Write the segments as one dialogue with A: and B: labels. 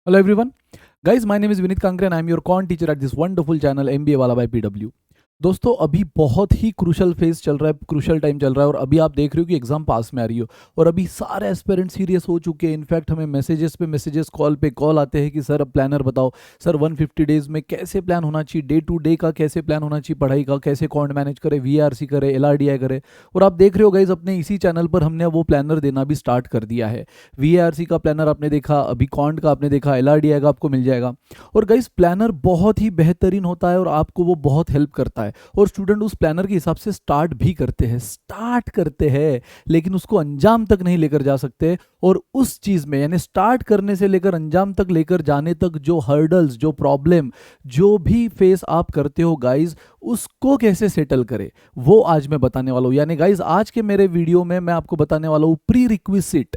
A: Hello everyone. Guys, my name is Vinit Kankre and I am your quant teacher at this wonderful channel MBA वाला by PW. दोस्तों अभी बहुत ही crucial phase चल रहा है, crucial time चल रहा है और अभी आप देख रहे हो कि एग्जाम पास में आ रही हो और अभी सारे एस्पिरेंट सीरियस हो चुके हैं। इनफैक्ट हमें मैसेजेस पे मैसेजेस, कॉल पे कॉल आते हैं कि सर अब प्लानर बताओ, सर 150 डेज में कैसे प्लान होना चाहिए, डे टू डे का कैसे प्लान होना चाहिए, पढ़ाई का कैसे कौन मैनेज करे, VRC करे, LRDI करे। और आप देख रहे हो गाइज अपने इसी चैनल पर हमने वो प्लानर देना भी स्टार्ट कर दिया है। VRC का प्लानर आपने देखा, अभी कॉन्ट का आपने देखा, LRDI का आपको मिल जाएगा। और गाइज प्लानर बहुत ही बेहतरीन होता है और आपको वो बहुत हेल्प करता है और स्टूडेंट उस प्लानर के हिसाब से स्टार्ट भी करते हैं लेकिन उसको अंजाम तक नहीं लेकर जा सकते। और उस चीज में यानी स्टार्ट करने से लेकर अंजाम तक लेकर जाने तक जो हर्डल्स, जो प्रॉब्लम, जो भी फेस आप करते हो गाइज, उसको कैसे सेटल करें वो आज मैं बताने वाला हूं। यानी गाइज आज के मेरे वीडियो में मैं आपको बताने वाला हूं प्री रिक्विजिट।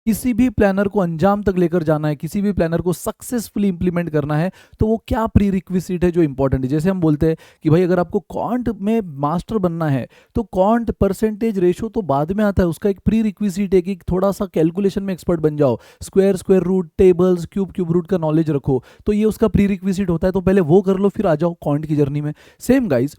A: किसी भी प्लानर को अंजाम तक लेकर जाना है, किसी भी प्लानर को सक्सेसफुली इंप्लीमेंट करना है तो वो क्या प्री रिक्विजिट है जो इंपॉर्टेंट है। जैसे हम बोलते हैं कि भाई अगर आपको क्वांट में मास्टर बनना है तो क्वांट परसेंटेज रेशो तो बाद में आता है, उसका एक प्री रिक्विजिट है कि थोड़ा सा कैलकुलेशन में एक्सपर्ट बन जाओ, square root, tables, cube root का नॉलेज रखो, तो ये उसका प्री रिक्विजिट होता है। तो पहले वो कर लो फिर आ जाओ क्वांट की जर्नी में। सेम गाइज,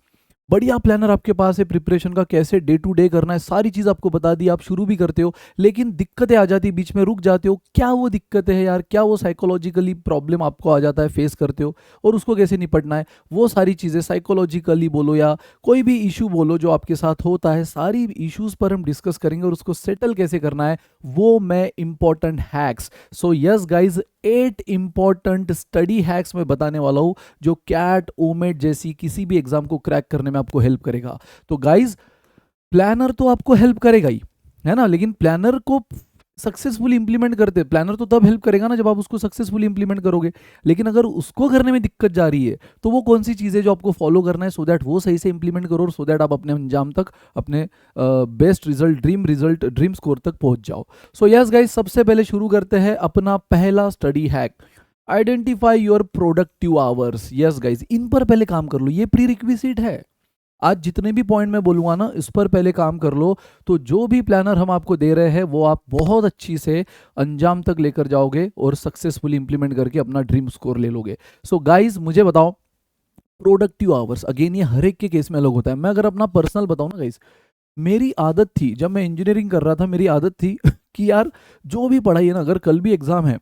A: बढ़िया प्लानर आपके पास है, प्रिपरेशन का कैसे डे टू डे करना है सारी चीज आपको बता दी, आप शुरू भी करते हो लेकिन दिक्कतें आ जाती, बीच में रुक जाते हो। क्या वो दिक्कतें हैं यार, क्या वो साइकोलॉजिकली प्रॉब्लम आपको आ जाता है, फेस करते हो और उसको कैसे निपटना है, वो सारी चीजें साइकोलॉजिकली बोलो या कोई भी इशू बोलो जो आपके साथ होता है, सारी इश्यूज पर हम डिस्कस करेंगे और उसको सेटल कैसे करना है वो मैं important hacks. So yes guys, 8 important study hacks मैं बताने वाला हूं जो कैट, ओमेट जैसी किसी भी एग्जाम को क्रैक करने में आपको हेल्प करेगा। तो गाइज प्लानर तो आपको हेल्प करेगा ही, है ना, लेकिन प्लानर को सक्सेसफुली इंप्लीमेंट करते, प्लानर तो तब हेल्प करेगा ना जब आप उसको सक्सेसफुली इंप्लीमेंट करोगे। लेकिन अगर उसको करने में दिक्कत जा रही है तो वो कौन सी चीज़ें जो आपको फॉलो करना है सो दैट वो सही से इंप्लीमेंट करो और सो दैट आप अपने अंजाम तक, अपने बेस्ट रिजल्ट, ड्रीम स्कोर तक पहुंच जाओ। सो यस गाइस, सबसे पहले शुरू करते हैं अपना पहला study hack, identify your productive hours. Yes guys, इन पर पहले काम कर लो, ये प्री रिक्विजिट है। आज जितने भी पॉइंट मैं बोलूंगा ना इस पर पहले काम कर लो तो जो भी प्लानर हम आपको दे रहे हैं वो आप बहुत अच्छी से अंजाम तक लेकर जाओगे और सक्सेसफुली इंप्लीमेंट करके अपना ड्रीम स्कोर ले लोगे। सो गाइज मुझे बताओ, प्रोडक्टिव आवर्स, अगेन ये हर एक के केस में अलग होता है। मैं अगर अपना पर्सनल बताऊं ना गाइज, मेरी आदत थी जब मैं इंजीनियरिंग कर रहा था, मेरी आदत थी कि यार जो भी पढ़ाई है ना, अगर कल भी एग्जाम है,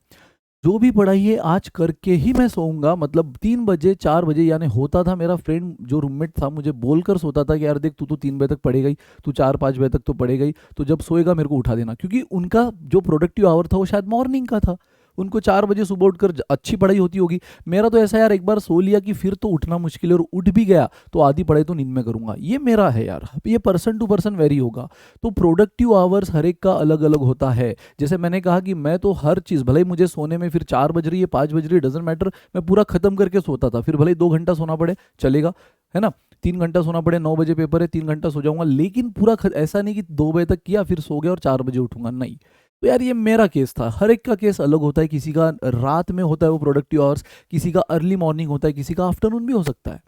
A: जो भी पढ़ाई है आज करके ही मैं सोऊंगा। मतलब 3 बजे 4 बजे, यानी होता था मेरा फ्रेंड जो रूममेट था मुझे बोलकर सोता था कि यार देख तू तो 3 बजे तक पढ़ेगा ही, तू 4-5 बजे तक तो पढ़ेगा ही, तो जब सोएगा मेरे को उठा देना। क्योंकि उनका जो प्रोडक्टिव आवर था वो शायद मॉर्निंग का था, उनको 4 बजे सुबह उठकर अच्छी पढ़ाई होती होगी। मेरा तो ऐसा यार, एक बार सो लिया कि फिर तो उठना मुश्किल है और उठ भी गया तो आधी पढ़ाई तो नींद में करूंगा। ये मेरा है यार, ये पर्सन टू पर्सन वेरी होगा। तो प्रोडक्टिव आवर्स हर एक का अलग अलग होता है। जैसे मैंने कहा कि मैं तो हर चीज़, भले ही मुझे सोने में फिर 4 बज रही है, 5 बज रही है, डजेंट मैटर, मैं पूरा खत्म करके सोता था। फिर भले ही 2 घंटा सोना पड़े चलेगा, है ना, 3 घंटा सोना पड़े, 9 बजे पेपर है, 3 घंटा सो जाऊंगा, लेकिन पूरा ऐसा नहीं कि 2 बजे तक किया फिर सो गया और 4 बजे उठूंगा, नहीं। तो यार ये मेरा केस था। हर एक का केस अलग होता है, किसी का रात में होता है वो प्रोडक्टिव आवर्स, किसी का अर्ली मॉर्निंग होता है, किसी का आफ्टरनून भी हो सकता है।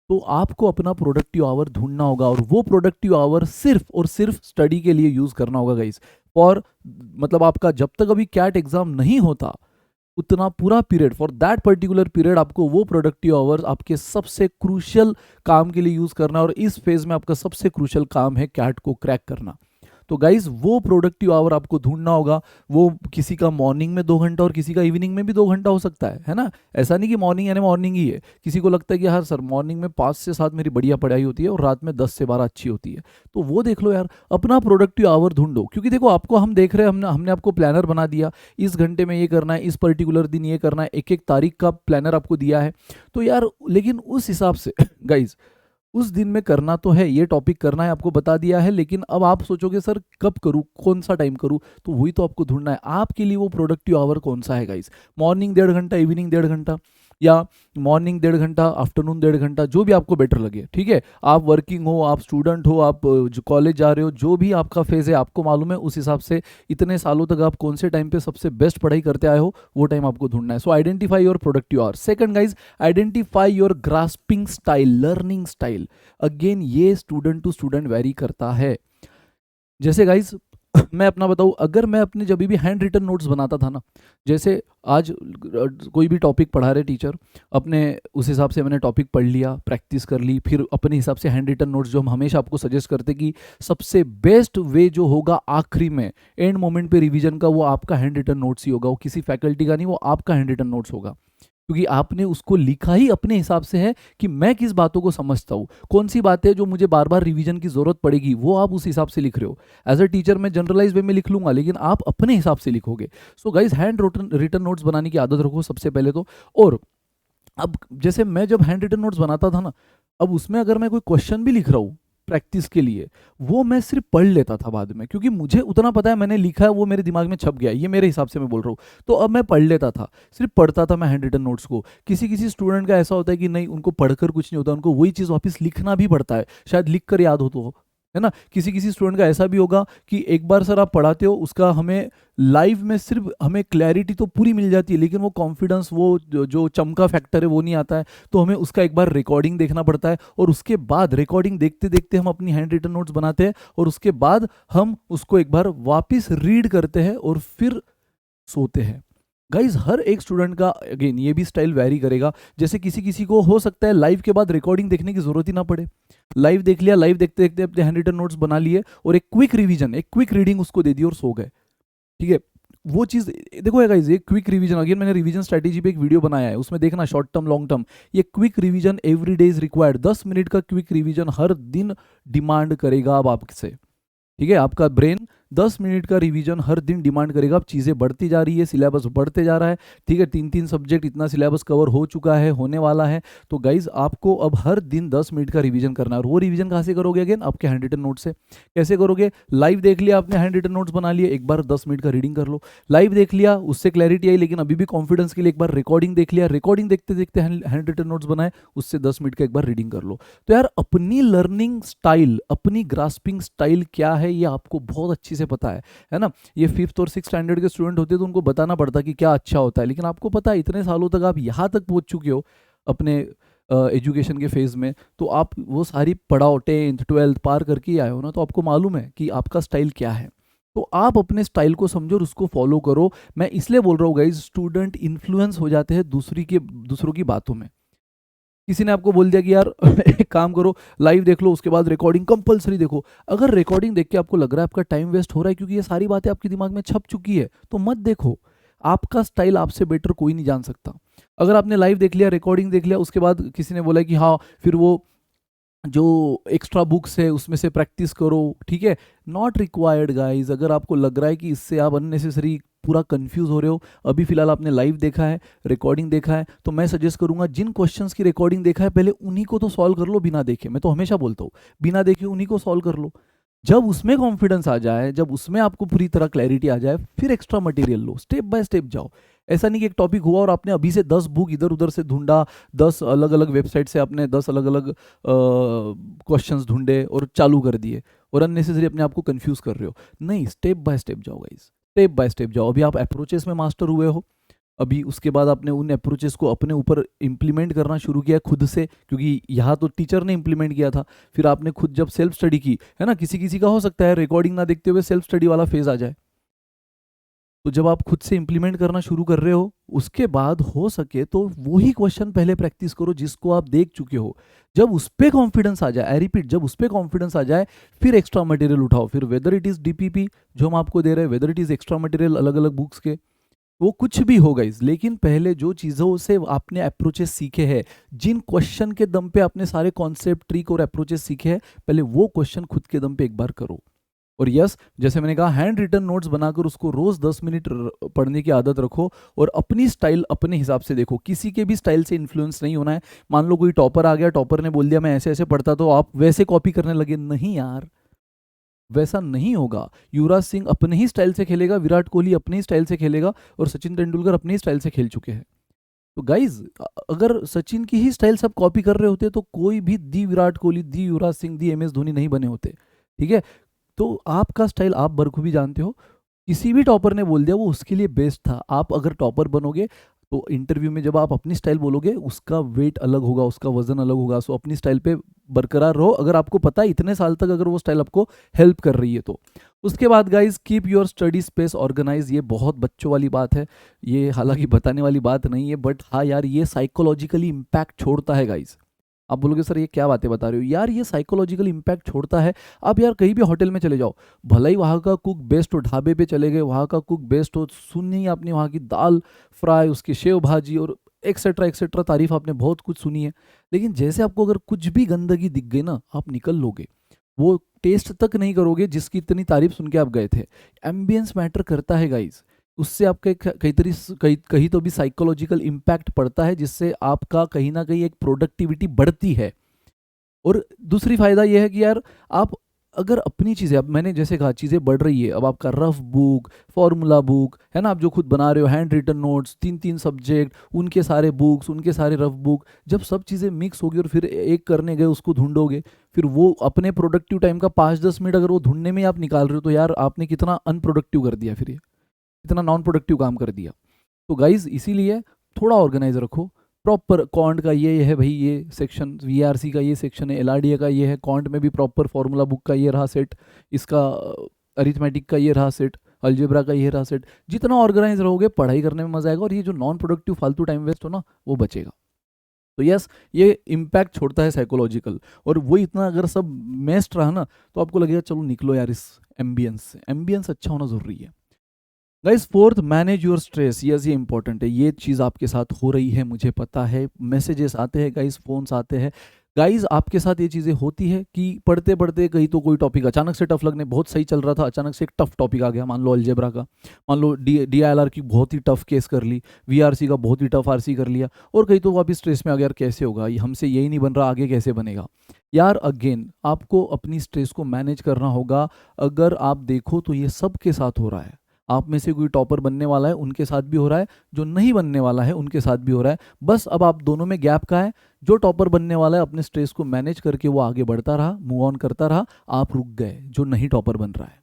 A: तो आपको अपना प्रोडक्टिव आवर ढूंढना होगा और वो प्रोडक्टिव आवर सिर्फ और सिर्फ स्टडी के लिए यूज करना होगा गाइस। और मतलब आपका जब तक अभी कैट एग्जाम नहीं होता उतना पूरा period, for that particular period आपको वो प्रोडक्टिव आवर्स आपके सबसे क्रूशियल काम के लिए यूज करना है। और इस फेज में आपका सबसे क्रूशियल काम है कैट को क्रैक करना। तो गाइज वो प्रोडक्टिव आवर आपको ढूंढना होगा। वो किसी का मॉर्निंग में 2 घंटा और किसी का इवनिंग में भी 2 घंटा हो सकता है ना। ऐसा नहीं कि मॉर्निंग यानी मॉर्निंग ही है। किसी को लगता है कि हाँ सर मॉर्निंग में 5 से 7 मेरी बढ़िया पढ़ाई होती है और रात में 10 से 12 अच्छी होती है, तो वो देख लो यार, अपना प्रोडक्टिव आवर ढूंढो। क्योंकि देखो आपको हम देख रहे हैं, हमने आपको प्लानर बना दिया, इस घंटे में ये करना है, इस पर्टिकुलर दिन ये करना है, एक एक तारीख का प्लानर आपको दिया है। तो यार लेकिन उस हिसाब से गाइज उस दिन में करना तो है, ये टॉपिक करना है, आपको बता दिया है, लेकिन अब आप सोचोगे सर कब करूँ, कौन सा टाइम करूँ, तो वही तो आपको ढूंढना है आपके लिए वो प्रोडक्टिव आवर कौन सा है गाइस। मॉर्निंग 1.5 घंटा, इवनिंग 1.5 घंटा, या मॉर्निंग 1.5 घंटा, आफ्टरनून 1.5 घंटा, जो भी आपको बेटर लगे, ठीक है। आप वर्किंग हो, आप स्टूडेंट हो, आप जो कॉलेज जा रहे हो, जो भी आपका फेज है आपको मालूम है, उस हिसाब से इतने सालों तक आप कौन से टाइम पे सबसे बेस्ट पढ़ाई करते आए हो वो टाइम आपको ढूंढना है। So identify your productive hour. Second guys, identify your grasping style, learning style. Again ये स्टूडेंट टू स्टूडेंट वेरी करता है। जैसे गाइज मैं अपना बताऊँ, अगर मैं अपने जब भी हैंड रिटन नोट्स बनाता था ना, जैसे आज कोई भी टॉपिक पढ़ा रहे टीचर, अपने उस हिसाब से मैंने टॉपिक पढ़ लिया, प्रैक्टिस कर ली, फिर अपने हिसाब से हैंड रिटन नोट्स जो हम हमेशा आपको सजेस्ट करते कि सबसे बेस्ट वे जो होगा आखिरी में एंड मोमेंट पे रिवीजन का, वो आपका हैंड रिटन नोट्स ही होगा, वो किसी फैकल्टी का नहीं, वो आपका हैंड रिटन नोट्स होगा, क्योंकि आपने उसको लिखा ही अपने हिसाब से है कि मैं किस बातों को समझता हूँ, कौन सी बातें जो मुझे बार बार रिवीजन की जरूरत पड़ेगी, वो आप उस हिसाब से लिख रहे हो। एज अ टीचर मैं जनरलाइज वे में लिख लूंगा, लेकिन आप अपने हिसाब से लिखोगे। So guys, handwritten notes बनाने की आदत रखो सबसे पहले तो। और अब जैसे मैं जब हैंड रिटन नोट्स बनाता था ना, अब उसमें अगर मैं कोई क्वेश्चन भी लिख रहा हूँ प्रैक्टिस के लिए, वो मैं सिर्फ पढ़ लेता था बाद में, क्योंकि मुझे उतना पता है मैंने लिखा है, वो मेरे दिमाग में छप गया, ये मेरे हिसाब से मैं बोल रहा हूँ। तो अब मैं पढ़ लेता था, सिर्फ पढ़ता था मैं हैंड रिटन नोट्स को। किसी किसी स्टूडेंट का ऐसा होता है कि नहीं, उनको पढ़कर कुछ नहीं होता, उनको वही चीज़ वापस लिखना भी पड़ता है, शायद लिख कर याद हो तो, है ना। किसी किसी स्टूडेंट का ऐसा भी होगा कि एक बार सर आप पढ़ाते हो, उसका हमें लाइव में सिर्फ हमें क्लैरिटी तो पूरी मिल जाती है, लेकिन वो कॉन्फिडेंस, वो जो चमका फैक्टर है वो नहीं आता है, तो हमें उसका एक बार रिकॉर्डिंग देखना पड़ता है, और उसके बाद रिकॉर्डिंग देखते देखते हम अपनी हैंड रिटन नोट्स बनाते हैं, और उसके बाद हम उसको एक बार वापस रीड करते हैं और फिर सोते हैं। गाइज, हर एक स्टूडेंट का अगेन ये भी स्टाइल वैरी करेगा। जैसे किसी किसी को हो सकता है लाइव के बाद रिकॉर्डिंग देखने की जरूरत ही ना पड़े, लाइव देख लिया, लाइव देखते देखते अपने हैंड रिटन नोट्स बना लिए, और एक क्विक रिवीजन, एक क्विक रीडिंग उसको दे दी और सो गए। ठीक है, वो चीज़ देखो गाइज, ये क्विक रिवीजन, अगेन मैंने रिवीजन स्ट्रेटेजी पे एक वीडियो बनाया है, उसमें देखना शॉर्ट टर्म लॉन्ग टर्म। ये quick revision every day is required, 10 minute का क्विक रिवीजन हर दिन डिमांड करेगा अब आपसे। ठीक है, आपका ब्रेन 10 मिनट का रिवीजन हर दिन डिमांड करेगा। अब चीज़ें बढ़ती जा रही है, सिलेबस बढ़ते जा रहा है, ठीक है, 3 3 सब्जेक्ट, इतना सिलेबस कवर हो चुका है, होने वाला है। तो गाइज, आपको अब हर दिन 10 मिनट का रिवीजन करना है, और वो रिवीजन कहाँ से करोगे? अगेन आपके हैंड रिटन नोट से। कैसे करोगे? लाइव देख लिया आपने, हैंड रिटन नोट्स बना लिए, एक बार 10 मिनट का रीडिंग कर लो। लाइव देख लिया, उससे क्लैरिटी आई, लेकिन अभी भी कॉन्फिडेंस के लिए एक बार रिकॉर्डिंग देख लिया, रिकॉर्डिंग देखते देखते हैंड रिटन नोट्स बनाए, उससे 10 मिनट का एक बार रीडिंग कर लो। तो यार, अपनी लर्निंग स्टाइल, अपनी ग्रास्पिंग स्टाइल क्या है, ये आपको बहुत अच्छे से पता है ना। ये 5th और 6th स्टैंडर्ड के स्टूडेंट होते तो उनको बताना पड़ता कि क्या अच्छा होता है, लेकिन आपको पता है इतने सालों तक आप यहाँ तक पहुँच चुके हो अपने एजुकेशन के फेज़ में, तो आप वो सारी पढ़ाओ 10th 12th पार करके ही आए हो ना, तो आपको मालूम है कि आपका स्टाइल क्या है। तो आप अपने स्टाइल को समझो और उसको फॉलो करो। मैं इसलिए बोल रहा हूँ गाइज, स्टूडेंट इन्फ्लुएंस हो जाते हैं दूसरों की बातों में। किसी ने आपको बोल दिया कि यार एक काम करो, लाइव देख लो, उसके बाद रिकॉर्डिंग कंपलसरी देखो। अगर रिकॉर्डिंग देख के आपको लग रहा है आपका टाइम वेस्ट हो रहा है, क्योंकि ये सारी बातें आपके दिमाग में छप चुकी है, तो मत देखो। आपका स्टाइल आपसे बेटर कोई नहीं जान सकता। अगर आपने लाइव देख लिया, रिकॉर्डिंग देख लिया, उसके बाद किसी ने बोला कि हाँ, फिर वो जो एक्स्ट्रा बुक्स है उसमें से प्रैक्टिस करो, ठीक है, नॉट रिक्वायर्ड गाइज। अगर आपको लग रहा है कि इससे आप अननेसेसरी पूरा कंफ्यूज हो रहे हो, अभी फिलहाल आपने लाइव देखा है, रिकॉर्डिंग देखा है, तो मैं सजेस्ट करूंगा जिन क्वेश्चंस की रिकॉर्डिंग देखा है पहले उन्हीं को तो सॉल्व कर लो बिना देखे। मैं तो हमेशा बोलता हूँ बिना देखे उन्हीं को सॉल्व कर लो। जब उसमें कॉन्फिडेंस आ जाए, जब उसमें आपको पूरी तरह क्लैरिटी आ जाए, फिर extra material low, step by step जाओ। ऐसा नहीं कि एक टॉपिक हुआ और आपने अभी से 10 बुक इधर उधर से ढूंढा, 10 अलग अलग वेबसाइट से आपने 10 अलग अलग क्वेश्चंस ढूंढे और चालू कर दिए, और अननेसेसरी अपने आप को कंफ्यूज कर रहे हो। नहीं, स्टेप बाय स्टेप जाओ गाइस, स्टेप बाय स्टेप जाओ। अभी आप अप्रोचेस में मास्टर हुए हो, अभी उसके बाद आपने उन अप्रोचेस को अपने ऊपर इम्प्लीमेंट करना शुरू किया खुद से, क्योंकि यहाँ तो टीचर ने इम्प्लीमेंट किया था, फिर आपने खुद जब सेल्फ स्टडी की, है ना। किसी किसी का हो सकता है रिकॉर्डिंग ना देखते हुए सेल्फ स्टडी वाला फेज आ जाए, तो जब आप खुद से इंप्लीमेंट करना शुरू कर रहे हो, उसके बाद हो सके तो वही क्वेश्चन पहले प्रैक्टिस करो जिसको आप देख चुके हो। जब उस पर कॉन्फिडेंस आ जाए, आई रिपीट, जब उस पर कॉन्फिडेंस आ जाए, फिर एक्स्ट्रा मटेरियल उठाओ। फिर वेदर इट इज डीपीपी जो हम आपको दे रहे हैं, whether it is extra material अलग अलग बुक्स के, वो कुछ भी हो गाइस, लेकिन पहले जो चीज़ों से आपने अप्रोचेस सीखे हैं, जिन क्वेश्चन के दम पे आपने सारे कॉन्सेप्ट, ट्रिक और अप्रोचेस सीखे हैं, पहले वो क्वेश्चन खुद के दम पे एक बार करो। और यस, जैसे मैंने कहा, हैंड रिटन नोट्स बनाकर उसको रोज 10 मिनट पढ़ने की आदत रखो, और अपनी स्टाइल अपने हिसाब से देखो, किसी के भी स्टाइल से इन्फ्लुएंस नहीं होना है। मान लो कोई टॉपर आ गया, टॉपर ने बोल दिया मैं ऐसे ऐसे पढ़ता, तो आप वैसे कॉपी करने लगे, नहीं यार, वैसा नहीं होगा। युवराज सिंह अपने ही स्टाइल से खेलेगा, विराट कोहली अपने ही स्टाइल से खेलेगा, और सचिन तेंदुलकर अपने ही स्टाइल से खेल चुके हैं। तो गाइज, अगर सचिन की ही स्टाइल सब कॉपी कर रहे होते तो कोई भी दी विराट कोहली, दी युवराज सिंह, दी MS धोनी नहीं बने होते। ठीक है, तो आपका स्टाइल आप बखूबी जानते हो। किसी भी टॉपर ने बोल दिया वो उसके लिए बेस्ट था। आप अगर टॉपर बनोगे तो इंटरव्यू में जब आप अपनी स्टाइल बोलोगे उसका वेट अलग होगा, उसका वजन अलग होगा। सो अपनी स्टाइल पे बरकरार रहो, अगर आपको पता है इतने साल तक अगर वो स्टाइल आपको हेल्प कर रही है तो। उसके बाद guys keep your study space organise. ये बहुत बच्चों वाली बात है, ये हालांकि बताने वाली बात नहीं है, बट हाँ यार ये साइकोलॉजिकली इम्पैक्ट छोड़ता है गाइज। आप बोलोगे सर ये क्या बातें बता रहे हो, यार ये साइकोलॉजिकल इम्पैक्ट छोड़ता है। आप यार कहीं भी होटल में चले जाओ, भला ही वहाँ का कुक बेस्ट हो, ढाबे पे चले गए वहाँ का कुक बेस्ट हो, सुनी आपने वहाँ की दाल फ्राई, उसकी शेव भाजी और एक्सेट्रा तारीफ आपने बहुत कुछ सुनी है, लेकिन जैसे आपको अगर कुछ भी गंदगी दिख गई ना, आप निकल लोगे, वो टेस्ट तक नहीं करोगे जिसकी इतनी तारीफ सुन के आप गए थे। एम्बियंस मैटर करता है गाइज, उससे आपका कहीं तो भी साइकोलॉजिकल इम्पैक्ट पड़ता है, जिससे आपका कहीं ना कहीं एक प्रोडक्टिविटी बढ़ती है। और दूसरी फायदा यह है कि यार आप अगर अपनी चीज़ें, अब मैंने जैसे कहा चीज़ें बढ़ रही है, अब आपका रफ बुक, फॉर्मूला बुक है ना, आप जो खुद बना रहे हो, हैंड रिटन नोट्स, 3 3 सब्जेक्ट, उनके सारे बुक्स, उनके सारे रफ बुक, जब सब चीज़ें मिक्स होगी और फिर एक करने गए उसको ढूंढोगे, फिर वो अपने प्रोडक्टिव टाइम का 5 10 मिनट अगर वो ढूंढने में आप निकाल रहे हो, तो यार आपने कितना अनप्रोडक्टिव कर दिया, फिर ये कितना नॉन प्रोडक्टिव काम कर दिया। तो गाइज इसीलिए थोड़ा ऑर्गेनाइज रखो, प्रॉपर कॉन्ट का ये है भाई, ये सेक्शन वीआरसी का ये सेक्शन है, एलआरडीए का ये है, कॉन्ट में भी प्रॉपर फॉर्मूला बुक का ये रहा सेट, इसका अरिथमेटिक का ये रहा सेट, अलजेब्रा का ये रहा सेट। जितना ऑर्गेनाइज रहोगे पढ़ाई करने में मजा आएगा, और ये जो नॉन प्रोडक्टिव फालतू टाइम वेस्ट हो ना वो बचेगा। तो यस ये इम्पैक्ट छोड़ता है साइकोलॉजिकल, और वो इतना अगर सब मेस्ट रहा ना तो आपको लगेगा चलो निकलो यार इस एम्बियंस से, एम्बियंस अच्छा होना जरूरी है। Guys fourth, manage your stress. Yes ये इंपॉर्टेंट है, ये चीज़ आपके साथ हो रही है मुझे पता है, मैसेजेस आते हैं गाइस, फोन्स आते हैं गाइस, आपके साथ ये चीज़ें होती है कि पढ़ते पढ़ते कहीं तो कोई टॉपिक अचानक से टफ लगने, बहुत सही चल रहा था, अचानक से एक टफ टॉपिक आ गया, मान लो अलजेब्रा का, मान लो DILR की बहुत ही टफ केस कर ली, VRC का बहुत ही टफ RC कर लिया, और कहीं तो वापिस स्ट्रेस में आ गया, यार कैसे होगा, हमसे यही नहीं बन रहा, आगे कैसे बनेगा। यार अगेन आपको अपनी स्ट्रेस को मैनेज करना होगा। अगर आप देखो तो ये सबके साथ हो रहा है, आप में से कोई टॉपर बनने वाला है उनके साथ भी हो रहा है, जो नहीं बनने वाला है उनके साथ भी हो रहा है। बस अब आप दोनों में गैप का है, जो टॉपर बनने वाला है अपने स्ट्रेस को मैनेज करके वो आगे बढ़ता रहा, मूव ऑन करता रहा, आप रुक गए, जो नहीं टॉपर बन रहा है,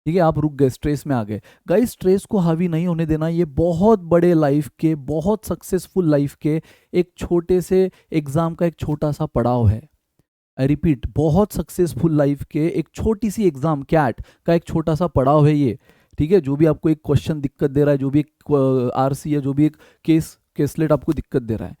A: ठीक है, आप रुक गए, स्ट्रेस में आ गए। गाइस स्ट्रेस को हावी नहीं होने देना, ये बहुत बड़े लाइफ के, बहुत सक्सेसफुल लाइफ के एक छोटे से एग्जाम का एक छोटा सा पड़ाव है। आई रिपीट, बहुत सक्सेसफुल लाइफ के एक छोटी सी एग्जाम कैट का एक छोटा सा पड़ाव है ये, ठीक है। जो भी आपको एक क्वेश्चन दिक्कत दे रहा है, जो भी एक RC या जो भी एक केसलेट आपको दिक्कत दे रहा है,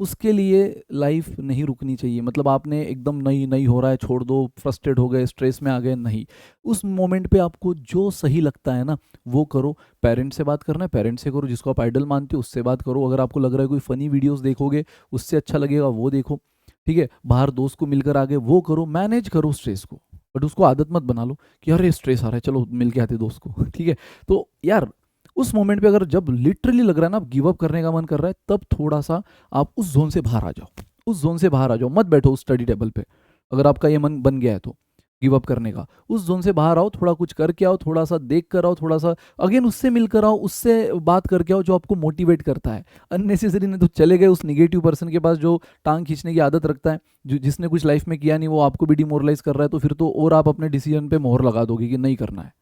A: उसके लिए लाइफ नहीं रुकनी चाहिए। मतलब आपने एकदम नहीं नहीं हो रहा है छोड़ दो, फ्रस्ट्रेट हो गए, स्ट्रेस में आ गए, नहीं, उस मोमेंट पे आपको जो सही लगता है ना वो करो। पेरेंट्स से बात करना है पेरेंट्स से करो, जिसको आप आइडल मानते हो उससे बात करो, अगर आपको लग रहा है कोई फनी वीडियोस देखोगे उससे अच्छा लगेगा वो देखो, ठीक है। बाहर दोस्त को मिलकर आगे वो करो, मैनेज करो स्ट्रेस को, बट उसको आदत मत बना लो कि अरे स्ट्रेस आ रहा है चलो मिल के आते दोस्त को ठीक है। तो यार उस मोमेंट पे अगर जब लिटरली लग रहा है ना गिव अप करने का मन कर रहा है, तब थोड़ा सा आप उस जोन से बाहर आ जाओ, उस जोन से बाहर आ जाओ, मत बैठो उस स्टडी टेबल पे। अगर आपका ये मन बन गया है तो गिव अप करने का, उस जोन से बाहर आओ, थोड़ा कुछ करके आओ, थोड़ा सा देख कर आओ, थोड़ा सा अगेन उससे मिलकर आओ, उससे बात करके आओ जो आपको मोटिवेट करता है। अननेसेसरी नहीं तो चले गए उस निगेटिव पर्सन के पास जो टांग खींचने की आदत रखता है, जो जिसने कुछ लाइफ में किया नहीं, वो आपको भी डिमोरलाइज कर रहा है, तो फिर तो और आप अपने डिसीजन पे मोहर लगा दोगे कि नहीं करना है,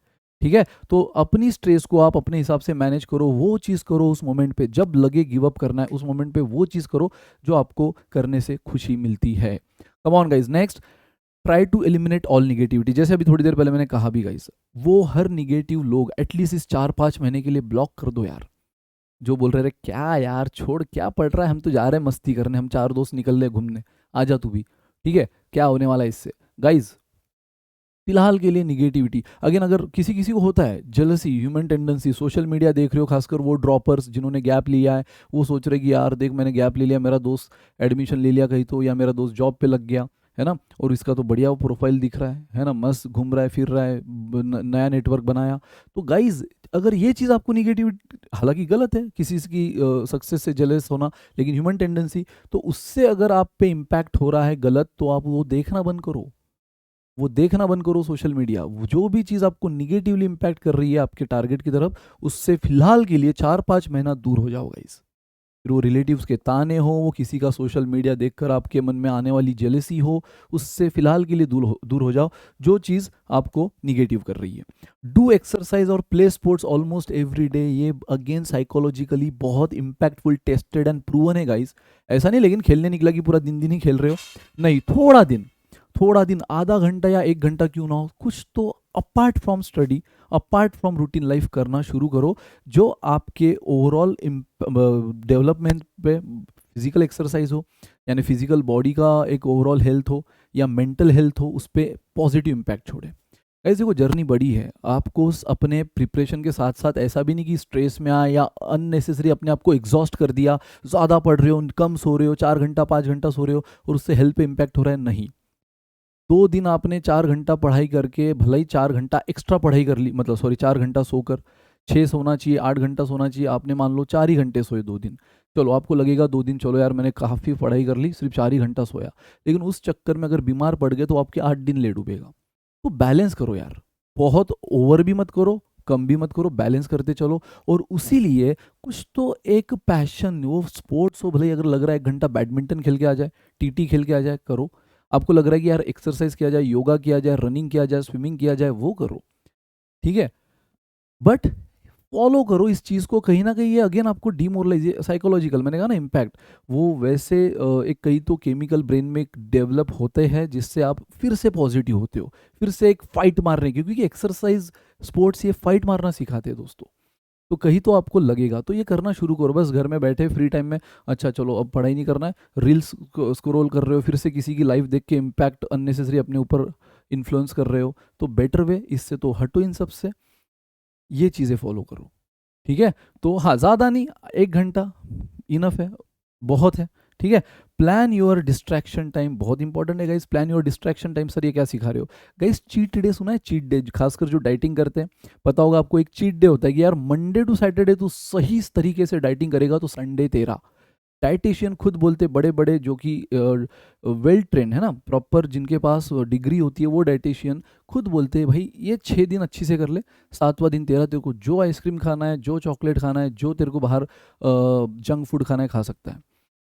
A: ठीक है। तो अपनी स्ट्रेस को आप अपने हिसाब से मैनेज करो, वो चीज़ करो उस मोमेंट पे जब लगे गिव अप करना है, उस मोमेंट पे वो चीज़ करो जो आपको करने से खुशी मिलती है। Come on guys, next, try to eliminate all negativity. जैसे अभी थोड़ी देर पहले मैंने कहा भी गाइस, वो हर निगेटिव लोग एटलीस्ट इस 4 5 महीने के लिए ब्लॉक कर दो यार। जो बोल रहे क्या यार छोड़, क्या पढ़ रहा है, हम तो जा रहे हैं मस्ती करने, हम 4 दोस्त निकल रहे घूमने, आ जा तू भी, ठीक है, क्या होने वाला है इससे। गाइज फिलहाल के लिए निगेटिविटी, अगेन अगर किसी किसी को होता है jealousy, human tendency, social media देख रहे हो, खासकर वो ड्रॉपर्स जिन्होंने गैप लिया है, वो सोच रहे कि यार देख मैंने गैप ले लिया, मेरा दोस्त एडमिशन ले लिया कहीं तो, या मेरा दोस्त जॉब पे लग गया है ना, और इसका तो बढ़िया वो प्रोफाइल दिख रहा है ना, मस्त घूम रहा है फिर रहा है, नया नेटवर्क बनाया। तो गाइज अगर ये चीज़ आपको निगेटिविटी, हालांकि गलत है किसी की सक्सेस से जेलस होना, लेकिन ह्यूमन टेंडेंसी, तो उससे अगर आप पे इम्पैक्ट हो रहा है गलत, तो आप वो देखना बंद करो, वो देखना बंद करो सोशल मीडिया। जो भी चीज़ आपको निगेटिवली इम्पैक्ट कर रही है आपके टारगेट की तरफ, उससे फिलहाल के लिए 4 5 महीना दूर हो जाओ गाइस। फिर वो रिलेटिव्स के ताने हो, वो किसी का सोशल मीडिया देखकर आपके मन में आने वाली जेलसी हो, उससे फिलहाल के लिए दूर हो जाओ, जो चीज़ आपको निगेटिव कर रही है। डू एक्सरसाइज और play sports almost every day. ये अगेन साइकोलॉजिकली बहुत इंपैक्टफुल, टेस्टेड एंड प्रूवन है गाइस। ऐसा नहीं लेकिन खेलने निकला कि पूरा दिन दिन ही खेल रहे हो, नहीं, थोड़ा दिन आधा घंटा या 1 घंटा क्यों ना हो, कुछ तो apart from study, apart from routine life करना शुरू करो, जो आपके ओवरऑल डेवलपमेंट पे, फिजिकल एक्सरसाइज हो यानी फिजिकल बॉडी का एक ओवरऑल हेल्थ हो या मेंटल हेल्थ हो, उस पर पॉजिटिव इम्पैक्ट छोड़े। ऐसे को जर्नी बड़ी है, आपको अपने प्रिपरेशन के साथ साथ ऐसा भी नहीं कि स्ट्रेस में आए या अननेसेसरी अपने आप को एग्जॉस्ट कर दिया, ज़्यादा पढ़ रहे हो, कम सो रहे हो, 4 घंटा 5 घंटा सो रहे हो और उससे हेल्थ पे इम्पैक्ट हो रहा है, नहीं। 2 दिन आपने 4 घंटा पढ़ाई करके भले ही 4 घंटा एक्स्ट्रा पढ़ाई कर ली, मतलब सॉरी 4 घंटा सोकर, 6 सोना चाहिए, 8 घंटा सोना चाहिए, आपने मान लो 4 ही घंटे सोए 2 दिन, चलो आपको लगेगा 2 दिन चलो यार मैंने काफ़ी पढ़ाई कर ली, सिर्फ 4 ही घंटा सोया, लेकिन उस चक्कर में अगर बीमार पड़ गए तो आपके 8 दिन लेट डूबेगा। तो बैलेंस करो यार, बहुत ओवर भी मत करो, कम भी मत करो, बैलेंस करते चलो। और उसी लिए कुछ तो एक पैशन, वो स्पोर्ट्स हो, भले ही अगर लग रहा है 1 घंटा बैडमिंटन खेल के आ जाए, टीटी खेल के आ जाए, करो। आपको लग रहा है कि यार एक्सरसाइज किया जाए, योगा किया जाए, रनिंग किया जाए, स्विमिंग किया जाए, वो करो, ठीक है, बट फॉलो करो इस चीज़ को। कहीं ना कहीं ये अगेन आपको डीमोरलाइज, साइकोलॉजिकल, मैंने कहा ना इम्पैक्ट, वो वैसे एक कई तो केमिकल ब्रेन में डेवलप होते हैं जिससे आप फिर से पॉजिटिव होते हो, फिर से एक फाइट मारने की, क्योंकि एक्सरसाइज स्पोर्ट्स ये फाइट मारना सिखाते हैं दोस्तों। तो कहीं तो आपको लगेगा, तो ये करना शुरू करो। बस घर में बैठे फ्री टाइम में, अच्छा चलो अब पढ़ाई नहीं करना है, रील्स स्क्रॉल कर रहे हो, फिर से किसी की लाइफ देख के इम्पैक्ट अननेसेसरी अपने ऊपर इन्फ्लुएंस कर रहे हो, तो बेटर वे इससे तो हटो, इन सब से ये चीज़ें फॉलो करो, ठीक है। तो हाँ, ज़्यादा नहीं, 1 घंटा इनफ है, बहुत है, ठीक है। प्लान योर डिस्ट्रैक्शन टाइम, बहुत इंपॉर्टेंट है guys, plan your distraction time. Sir ये क्या सिखा रहे हो गाइस? चीट डे सुना है? चीट डे, खासकर जो डाइटिंग करते हैं पता होगा आपको, एक चीट डे होता है कि यार मंडे टू सैटरडे तू सही तरीके से डाइटिंग करेगा तो संडे तेरा। डाइटिशियन खुद बोलते, बड़े बड़े जो कि वेल ट्रेन है ना, प्रॉपर जिनके पास डिग्री होती है, वो डाइटिशियन खुद बोलते हैं भाई ये 6 दिन अच्छी से कर ले, 7वां दिन तेरा, तेरे को जो आइसक्रीम खाना है, जो चॉकलेट खाना है, जो तेरे को बाहर जंक फूड खाना है, खा सकता है।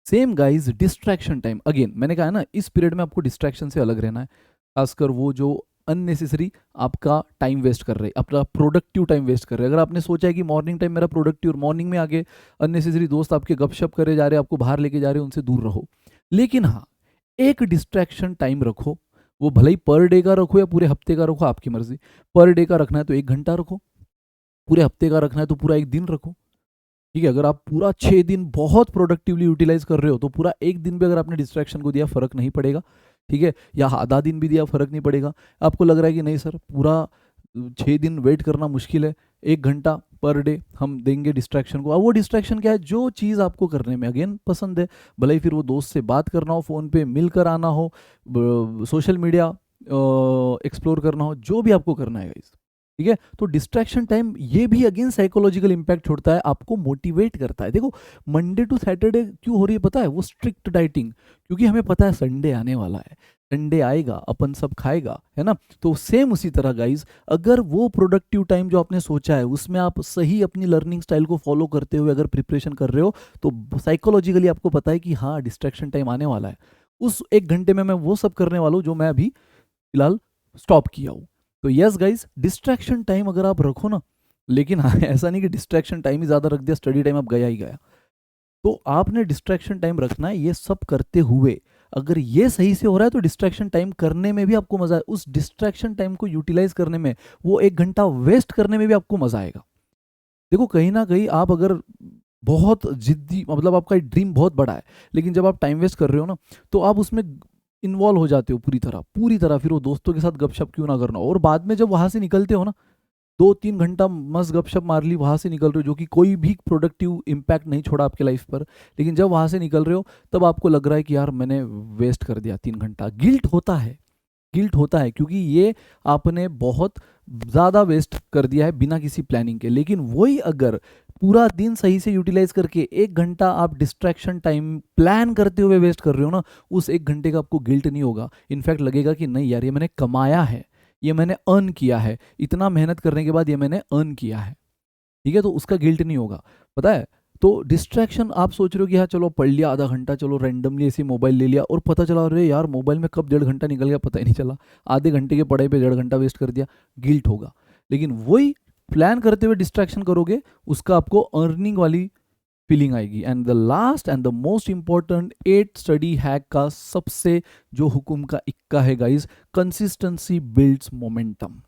A: Same guys, distraction time, again मैंने कहा है ना, इस पीरियड में आपको डिस्ट्रैक्शन से अलग रहना है, खासकर वो जो अननेसेसरी आपका टाइम वेस्ट कर रहे हैं, अपना प्रोडक्टिव टाइम वेस्ट कर रहे हैं। अगर आपने सोचा है कि मॉर्निंग टाइम मेरा प्रोडक्टिव, और मॉर्निंग में आगे अननेसेसरी दोस्त आपके गपशप करे जा रहे हैं, आपको बाहर लेके जा रहे हैं, उनसे दूर रहो। लेकिन हाँ, एक डिस्ट्रैक्शन टाइम रखो, वो भले ही पर डे का रखो या पूरे हफ्ते का रखो, आपकी मर्जी। पर डे का रखना है तो 1 घंटा रखो, पूरे हफ्ते का रखना है तो पूरा 1 दिन रखो, ठीक है। अगर आप पूरा 6 दिन बहुत प्रोडक्टिवली यूटिलाइज कर रहे हो तो पूरा 1 दिन भी अगर आपने डिस्ट्रैक्शन को दिया, फर्क नहीं पड़ेगा, ठीक है। या आधा दिन भी दिया, फर्क नहीं पड़ेगा। आपको लग रहा है कि नहीं सर पूरा 6 दिन वेट करना मुश्किल है, 1 घंटा पर डे हम देंगे डिस्ट्रैक्शन को। अब वो डिस्ट्रैक्शन क्या है? जो चीज़ आपको करने में अगेन पसंद है, भले ही फिर वो दोस्त से बात करना हो, फ़ोन पे मिलकर आना हो, सोशल मीडिया एक्सप्लोर करना हो, जो भी आपको करना है गाइस, ठीक है। तो डिस्ट्रैक्शन टाइम ये भी अगेन साइकोलॉजिकल इंपैक्ट छोड़ता है, आपको मोटिवेट करता है। देखो मंडे टू सैटरडे क्यों हो रही है पता है? वो स्ट्रिक्ट डाइटिंग, क्योंकि हमें पता है संडे आने वाला है, संडे आएगा अपन सब खाएगा, है ना। तो सेम उसी तरह गाइज, अगर वो प्रोडक्टिव टाइम जो आपने सोचा है उसमें आप सही अपनी लर्निंग स्टाइल को फॉलो करते हुए अगर प्रिपरेशन कर रहे हो, तो साइकोलॉजिकली आपको पता है कि हाँ डिस्ट्रैक्शन टाइम आने वाला है, उस 1 घंटे में मैं वो सब करने वाला हूँ जो मैं अभी फिलहाल स्टॉप किया हूँ। तो यस गाइज, डिस्ट्रैक्शन टाइम अगर आप रखो ना, लेकिन हाँ ऐसा नहीं कि डिस्ट्रैक्शन टाइम ही ज़्यादा रख दिया, स्टडी टाइम अब गया ही गया। तो आपने डिस्ट्रैक्शन टाइम रखना है। ये सब करते हुए अगर ये सही से हो रहा है तो डिस्ट्रैक्शन टाइम करने में भी आपको मजा है, उस डिस्ट्रैक्शन टाइम को यूटिलाइज करने में, वो 1 घंटा वेस्ट करने में भी आपको मजा आएगा। देखो कहीं ना कहीं आप अगर बहुत जिद्दी, मतलब आपका ड्रीम बहुत बड़ा है, लेकिन जब आप टाइम वेस्ट कर रहे हो ना, तो आप उसमें इन्वॉल्व हो जाते हो पूरी तरह। फिर वो दोस्तों के साथ गपशप क्यों ना करना हो, और बाद में जब वहां से निकलते हो ना, 2-3 घंटा मस्त गपशप मार ली, वहाँ से निकल रहे हो, जो कि कोई भी प्रोडक्टिव इम्पैक्ट नहीं छोड़ा आपके लाइफ पर, लेकिन जब वहाँ से निकल रहे हो तब आपको लग रहा है कि यार मैंने वेस्ट कर दिया 3 घंटा। गिल्ट होता है, गिल्ट होता है, क्योंकि ये आपने बहुत ज़्यादा वेस्ट कर दिया है बिना किसी प्लानिंग के। लेकिन वही अगर पूरा दिन सही से यूटिलाइज करके 1 घंटा आप डिस्ट्रैक्शन टाइम प्लान करते हुए वेस्ट कर रहे हो ना, उस 1 घंटे का आपको गिल्ट नहीं होगा। इनफैक्ट लगेगा कि नहीं यार ये मैंने कमाया है, ये मैंने अर्न किया है, इतना मेहनत करने के बाद ये मैंने अर्न किया है, ठीक है। तो उसका गिल्ट नहीं होगा, पता है। तो डिस्ट्रैक्शन आप सोच रहे हो कि हाँ चलो पढ़ लिया आधा घंटा, चलो रैंडमली ऐसे मोबाइल ले लिया और पता चला अरे यार मोबाइल में कब 1.5 घंटा निकल गया पता ही नहीं चला, आधे घंटे की पढ़ाई पे 1.5 घंटा वेस्ट कर दिया, गिल्ट होगा। लेकिन वही प्लान करते हुए डिस्ट्रैक्शन करोगे, उसका आपको अर्निंग वाली फीलिंग आएगी। And the last and the most important 8 study hack का सबसे जो हुकुम का इक्का है guys, consistency builds momentum.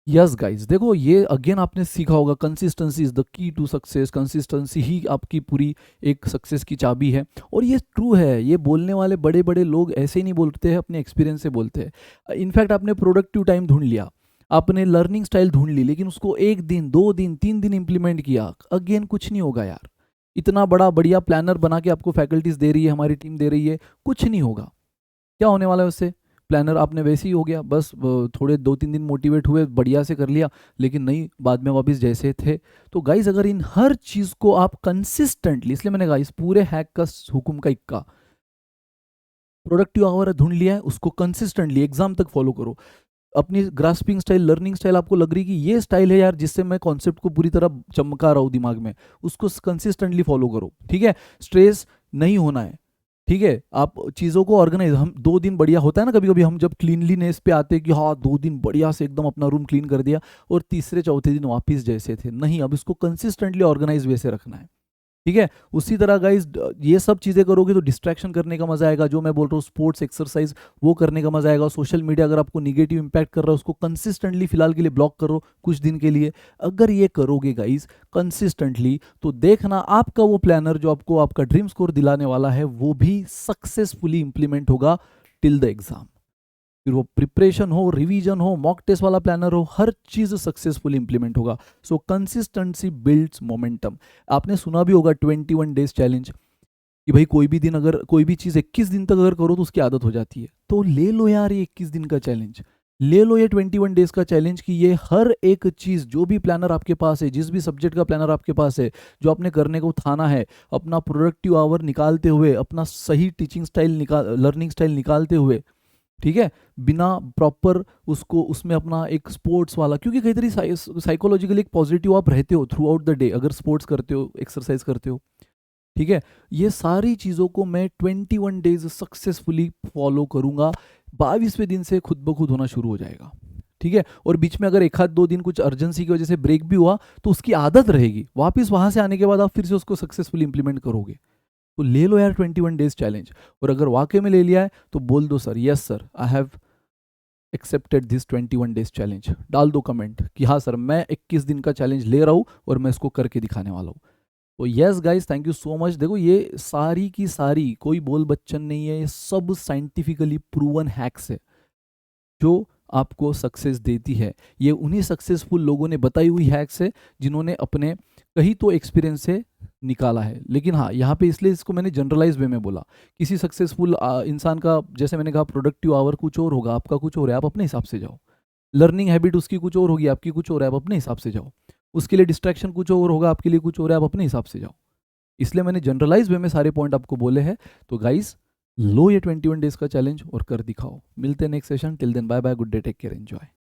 A: Yes guys, देखो ये अगेन आपने सीखा होगा, consistency is the key to success. Consistency ही आपकी पूरी एक सक्सेस की चाबी है। और ये ट्रू है, ये बोलने वाले बड़े बड़े लोग ऐसे ही नहीं बोलते हैं, अपने एक्सपीरियंस से बोलते हैं। इनफैक्ट आपने प्रोडक्टिव टाइम ढूंढ लिया, आपने लर्निंग स्टाइल ढूंढ ली, लेकिन उसको 1 दिन 2 दिन 3 दिन इंप्लीमेंट किया, अगेन कुछ नहीं होगा यार। इतना बड़ा बढ़िया प्लानर बना के आपको फैकल्टीज दे रही है, हमारी टीम दे रही है, कुछ नहीं होगा। क्या होने वाला है उससे? प्लानर आपने वैसे ही हो गया, बस थोड़े 2-3 दिन मोटिवेट हुए, बढ़िया से कर लिया, लेकिन नहीं, बाद में वापस जैसे थे। तो गाइज अगर इन हर चीज़ को आप कंसिस्टेंटली, इसलिए मैंने कहा इस पूरे हैक का हुकुम का इक्का, प्रोडक्टिव आवर ढूंढ लिया है, उसको कंसिस्टेंटली एग्जाम तक फॉलो करो। अपनी ग्रास्पिंग स्टाइल, लर्निंग स्टाइल आपको लग रही कि ये स्टाइल है यार जिससे मैं कॉन्सेप्ट को पूरी तरह चमका रहा हूँ दिमाग में, उसको कंसिस्टेंटली फॉलो करो। ठीक है, स्ट्रेस नहीं होना है। ठीक है, आप चीज़ों को ऑर्गेनाइज, हम 2 दिन बढ़िया होता है ना, कभी कभी हम जब क्लीनलीनेस पे आते हैं कि हाँ 2 दिन बढ़िया से एकदम अपना रूम क्लीन कर दिया, और तीसरे चौथे दिन वापस जैसे थे, नहीं, अब इसको कंसिस्टेंटली ऑर्गेनाइज वैसे रखना है। ठीक है, उसी तरह गाइज ये सब चीज़ें करोगे तो डिस्ट्रैक्शन करने का मजा आएगा, जो मैं बोल रहा हूँ स्पोर्ट्स एक्सरसाइज वो करने का मजा आएगा। सोशल मीडिया अगर आपको निगेटिव इंपैक्ट कर रहा है, उसको कंसिस्टेंटली फिलहाल के लिए ब्लॉक करो कुछ दिन के लिए। अगर ये करोगे गाइज कंसिस्टेंटली, तो देखना आपका वो प्लानर जो आपको आपका ड्रीम स्कोर दिलाने वाला है, वो भी सक्सेसफुली इंप्लीमेंट होगा टिल द एग्जाम। फिर वो प्रिपरेशन हो, रिवीजन हो, मॉक टेस्ट वाला प्लानर हो, हर चीज़ सक्सेसफुली इंप्लीमेंट होगा। सो कंसिस्टेंसी बिल्ड्स मोमेंटम। आपने सुना भी होगा 21 डेज चैलेंज, कि भाई कोई भी दिन, अगर कोई भी चीज़ 21 दिन तक अगर करो तो उसकी आदत हो जाती है। तो ले लो यार ये 21 दिन का चैलेंज, ले लो ये 21 डेज का चैलेंज, कि ये हर एक चीज़, जो भी प्लानर आपके पास है, जिस भी सब्जेक्ट का प्लानर आपके पास है, जो आपने करने को थाना है, अपना प्रोडक्टिव आवर निकालते हुए, अपना सही टीचिंग स्टाइल लर्निंग स्टाइल निकालते हुए, ठीक है, बिना प्रॉपर उसको उसमें अपना एक स्पोर्ट्स वाला, क्योंकि कई तरीके साइकोलॉजिकली एक पॉजिटिव आप रहते हो थ्रू आउट द डे, अगर स्पोर्ट्स करते हो, एक्सरसाइज करते हो। ठीक है, ये सारी चीज़ों को मैं 21 डेज सक्सेसफुली फॉलो करूंगा। 22वें दिन से खुद ब खुद होना शुरू हो जाएगा। ठीक है, और बीच में अगर 1-2 दिन कुछ अर्जेंसी की वजह से ब्रेक भी हुआ, तो उसकी आदत रहेगी, वापस वहां से आने के बाद आप फिर से उसको सक्सेसफुली इंप्लीमेंट करोगे। तो ले लो यार 21 डेज चैलेंज। और अगर वाकई में ले लिया है तो बोल दो sir, yes sir, I have accepted this 21 days challenge. डाल दो कमेंट कि हाँ सर, मैं 21 दिन का चैलेंज ले रहा हूँ और मैं इसको करके दिखाने वाला हूँ। तो yes guys, thank you so much. देखो ये सारी की सारी कोई बोल बच्चन नहीं है, ये सब साइंटिफिकली प्रूवन हैक्स है जो आपको सक्सेस देती है। ये उन्हीं सक्सेसफुल लोगों ने बताई हुई हैक्स है जिन्होंने अपने कहीं तो एक्सपीरियंस से निकाला है। लेकिन हाँ, यहाँ पे इसलिए इसको मैंने जनरलाइज वे में बोला, किसी सक्सेसफुल इंसान का, जैसे मैंने कहा, प्रोडक्टिव आवर कुछ और होगा, आपका कुछ और है, आप अपने हिसाब से जाओ। लर्निंग हैबिट उसकी कुछ और होगी, आपकी कुछ और है, आप अपने हिसाब से जाओ। उसके लिए डिस्ट्रैक्शन कुछ और होगा, आपके लिए कुछ और है, आप अपने हिसाब से जाओ। इसलिए मैंने जनरलाइज वे में सारे पॉइंट आपको बोले हैं। तो गाइज लो ये 21 डेज का चैलेंज और कर दिखाओ। मिलते हैं next session, till then bye bye, good day, take care, enjoy.